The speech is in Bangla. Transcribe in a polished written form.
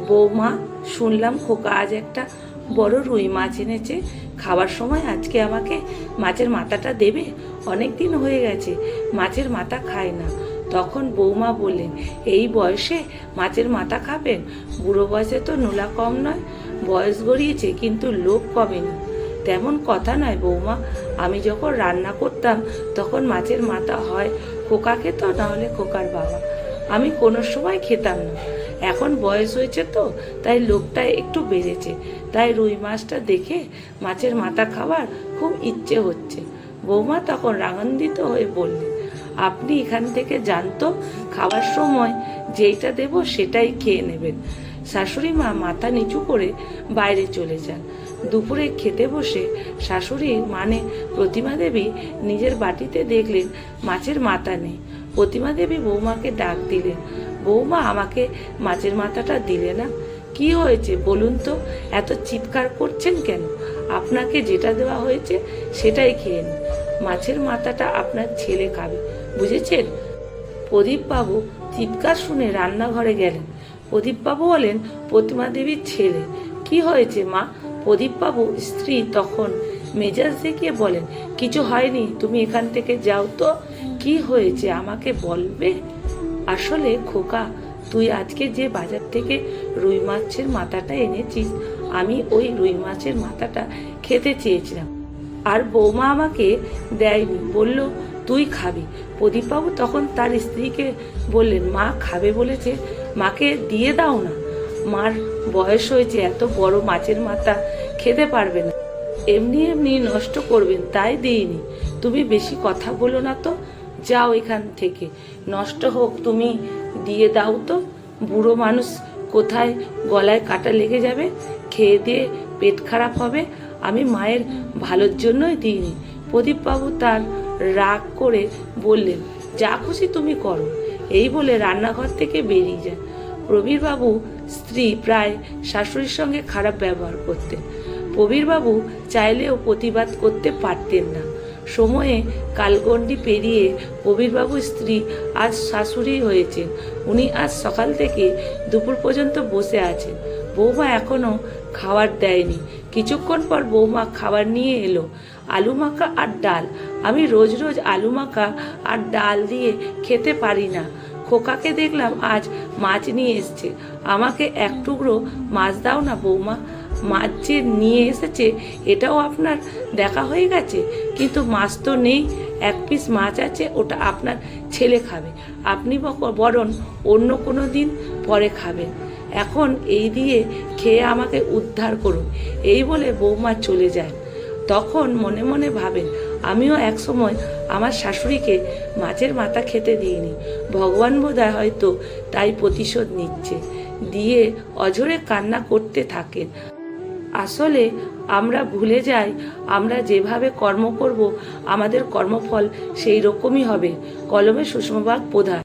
বৌমা, শুনলাম খোকা আজ একটা বড় রুই মাছ এনেছে, খাবার সময় আজকে আমাকে মাছের মাথাটা দেবে? অনেক দিন হয়ে গেছে মাছের মাথা খায় না। তখন বৌমা বললেন, এই বয়সে মাছের মাথা খাবেন? বুড়ো বয়সে তো নোলা কম নয়, বয়স গড়িয়েছে কিন্তু লোভ কমেনি। তেমন কথা নয় বৌমা, আমি যখন রান্না করতাম তখন মাছের মাথা হয় খোকা খেত, না হলে খোকার বাবা। আমি কোনো সময় খেতাম না। এখন বয়স হয়েছে তো তাই লোভটা একটু বেড়েছে, তাই রুই মাছটা দেখে মাছের মাথা খাবার খুব ইচ্ছে হচ্ছে। বৌমা তখন রাগান্বিত হয়ে বললেন, আপনি এখান থেকে জানতো, খাবার সময় যেইটা দেব সেটাই খেয়ে নেবেন। শাশুড়ি মা মাথা নিচু করে বাইরে চলে যান। দুপুরে খেতে বসে শাশুড়ি মানে প্রতিমা দেবী নিজের বাটিতে দেখলেন মাছের মাথা নেই। প্রতিমা দেবী বৌমাকে ডাক দিলেন, বৌমা, আমাকে মাছের মাথাটা দিলে না? কি হয়েছে বলুন তো, এত চিৎকার করছেন কেন? আপনাকে যেটা দেওয়া হয়েছে সেটাই খেয়ে নিন। মাছের মাথাটা আপনার ছেলে খাবে, বুঝেছেন? প্রদীপবাবু চিৎকার শুনে রান্নাঘরে গেলেন। প্রদীপবাবু বলেন, প্রতিমা দেবীর ছেলে। কি হয়েছে মা? প্রদীপবাবু স্ত্রী তখন মেজাজ দেখিয়ে বলেন, কিছু হয়নি, তুমি এখান থেকে যাও তো। কি হয়েছে আমাকে বলবে? আসলে খোকা, তুই আজকে যে বাজার থেকে রুই মাছের মাথাটা এনেছিস, আমি ওই রুই মাছের মাথাটা খেতে চেয়েছিলাম, আর বৌমা আমাকে দেয়নি, বলল তুই খাবি। প্রদীপবাবু তখন তার স্ত্রীকে বললেন, মা খাবে বলেছে, মাকে দিয়ে দাও না। মার বয়স হয়েছে, এত বড় মাছের মাথা খেতে পারবে না, এমনি এমনি নষ্ট করবেন, তাই দিইনি। তুমি বেশি কথা বলো না তো, যাও এখান থেকে, নষ্ট হোক, তুমি দিয়ে দাও তো। বুড়ো মানুষ, কোথায় গলায় কাটা লেগে যাবে, খেয়ে দিয়ে পেট খারাপ হবে। আমি মায়ের ভালোর জন্যই দিইনি। প্রদীপবাবু তার রাগ করে বললেন, যা খুশি তুমি করো। এই বলে রান্নাঘর থেকে বেরিয়ে যান। প্রবীরবাবু স্ত্রী প্রায় শাশুড়ির সঙ্গে খারাপ ব্যবহার করতেন। প্রবীরবাবু চাইলেও প্রতিবাদ করতে পারতেন না। সময়ে কালগণ্ডি পেরিয়ে প্রবীরবাবুর স্ত্রী আজ শাশুড়ি হয়েছেন। উনি আজ সকাল থেকে দুপুর পর্যন্ত বসে আছেন। বৌমা এখনো খাবার দেয়নি। কিছুক্ষণ পর বৌমা খাবার নিয়ে এলো, আলু মাখা আর ডাল। আমি রোজ রোজ আলু মাখা আর ডাল দিয়ে খেতে পারি না। খোকাকে দেখলাম আজ মাছ নিয়ে এসছে, আমাকে এক টুকরো মাছ দাও না বৌমা। মাছ যে নিয়ে এসেছে এটাও আপনার দেখা হয়ে গেছে, কিন্তু মাছ তো নেই। এক পিস মাছ আছে, ওটা আপনার ছেলে খাবে, আপনি বরং অন্য কোনো দিন পরে খাবেন। এখন এই দিয়ে খেয়ে আমাকে উদ্ধার করুন। এই বলে বৌমা চলে যায়। তখন মনে মনে ভাবেন, আমিও এক সময় আমার শাশুড়িকে মাছের মাথা খেতে দিইনি। ভগবান বোধহয় হয়তো তাই প্রতিশোধ নিচ্ছে। দিয়ে অঝরে কান্না করতে থাকেন। আসলে আমরা ভুলে যাই, আমরা যেভাবে কর্ম করব আমাদের কর্মফল সেই রকমই হবে। কলমে সুষমাবাগ প্রধান।